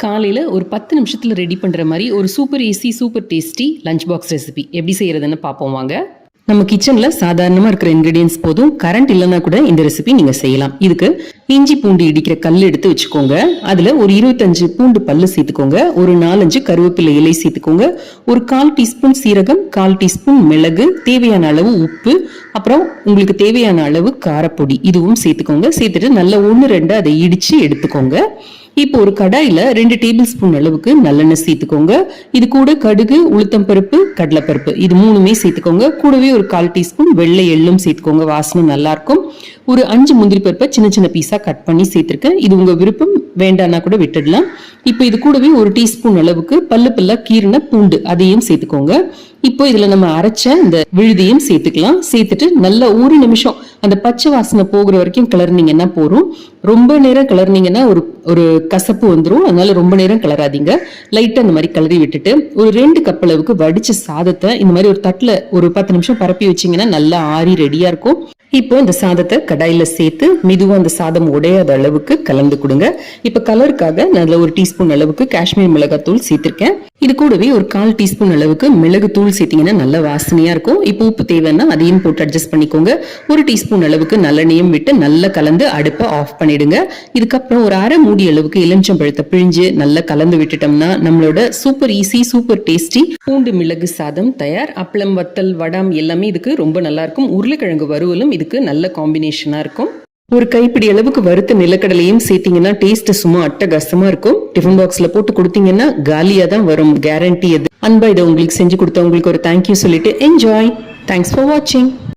காலையில் ஒரு 10 நிமிஷத்தில் ரெடி பண்ணுற மாதிரி ஒரு super easy super tasty lunch box recipe எப்படி செய்கிறதுன்னு பார்ப்போம் வாங்க. நம்ம கிச்சனில் சாதாரணமாக இருக்கிற இன்க்ரீடியன்ஸ் போதும். கரண்ட் இல்லைன்னா கூட இந்த ரெசிபி நீங்கள் செய்யலாம். இதுக்கு இஞ்சி பூண்டு இடிக்கிற கல் எடுத்து வச்சுக்கோங்க. அதில் ஒரு 25 பூண்டு பல்லு சேர்த்துக்கோங்க. ஒரு 4-5 கருவேப்பிலை இலை சேர்த்துக்கோங்க. ஒரு 1/4 டீஸ்பூன் சீரகம், 1/4 டீஸ்பூன் மிளகு, தேவையான அளவு உப்பு, அப்புறம் உங்களுக்கு தேவையான அளவு காரப்பொடி இதுவும் சேர்த்துக்கோங்க. சேர்த்துட்டு நல்லா 1-2 அதை இடித்து எடுத்துக்கோங்க. இப்போ ஒரு கடாயில 2 டேபிள் ஸ்பூன் அளவுக்கு நல்லெண்ணெய் சேர்த்துக்கோங்க. இது கூட கடுகு, உளுத்தம் பருப்பு, கடலைப்பருப்பு இது மூணுமே சேர்த்துக்கோங்க. கூடவே ஒரு 1/4 டீஸ்பூன் வெள்ளை எள்ளும் சேர்த்துக்கோங்க. வாசனை நல்லா இருக்கும். ஒரு 5 முந்திரி பருப்பை சின்ன சின்ன பீஸா கட் பண்ணி சேர்த்திருக்கேன். இது உங்க விருப்பம், வேண்டாம்னா கூட விட்டுடலாம். இப்போ இது கூடவே ஒரு டீஸ்பூன் அளவுக்கு பல்லா கீறின பூண்டு அதையும் சேர்த்துக்கோங்க. இப்போ இதுல நம்ம அரைச்ச இந்த விழுதியும் சேர்த்துக்கலாம். சேர்த்துட்டு நல்லா 1 நிமிஷம் அந்த பச்சை வாசனை போகிற வரைக்கும் கிளறினீங்கன்னா போறோம். ரொம்ப நேரம் கிளறினீங்கன்னா ஒரு கசப்பு வந்துடும். அதனால ரொம்ப நேரம் கிளறாதீங்க. லைட்டா இந்த மாதிரி கிளறி விட்டுட்டு ஒரு 2 கப் அளவுக்கு வடிச்ச சாதத்தை இந்த மாதிரி ஒரு தட்டுல ஒரு 10 நிமிஷம் பரப்பி வச்சீங்கன்னா நல்லா ஆறி ரெடியா இருக்கும். இப்போ இந்த சாதத்தை கடாயில சேர்த்து மெதுவா அந்த சாதம் உடையாத அளவுக்கு கலந்து கொடுங்க. இப்ப கலருக்காக நல்ல ஒரு டீஸ்பூன் அளவுக்கு காஷ்மீர் மிளகாத்தூள் சேர்த்திருக்கேன். இது கூடவே ஒரு 1/4 டீஸ்பூன் அளவுக்கு மிளகு தூள் சேர்த்தீங்கன்னா நல்ல வாசனையா இருக்கும். இப்போ உப்பு தேவைன்னா அதையும் போட்டு அட்ஜஸ்ட் பண்ணிக்கோங்க. ஒரு டீஸ்பூன் அளவுக்கு நல்லெண்ணையும் விட்டு நல்லா கலந்து அடுப்பை ஆஃப் பண்ணிடுங்க. இதுக்கப்புறம் ஒரு அரை மூடி அளவுக்கு எலுமிச்சம்பழத்தை பிழிஞ்சு நல்லா கலந்து விட்டுட்டோம்னா நம்மளோட சூப்பர் ஈஸி சூப்பர் டேஸ்டி பூண்டு மிளகு சாதம் தயார். அப்பளம், வத்தல், வடாம் எல்லாமே இதுக்கு ரொம்ப நல்லா இருக்கும். உருளைக்கிழங்கு வறுவலும் இதுக்கு நல்ல காம்பினேஷனா இருக்கும். ஒரு கைப்பிடி அளவுக்கு வறுத்த நிலக்கடலையும் சேர்த்தீங்கன்னா டேஸ்ட் சும்மா அட்டகாசமா இருக்கும். டிஃபன் பாக்ஸ்ல போட்டு கொடுத்தீங்கன்னா காலியா தான் வரும், கேரண்டி. அது அன்பா இதை உங்களுக்கு செஞ்சு கொடுத்தா உங்களுக்கு ஒரு தேங்க்யூ சொல்லிட்டு என்ஜாய். தேங்க்ஸ் ஃபார் வாட்சிங்.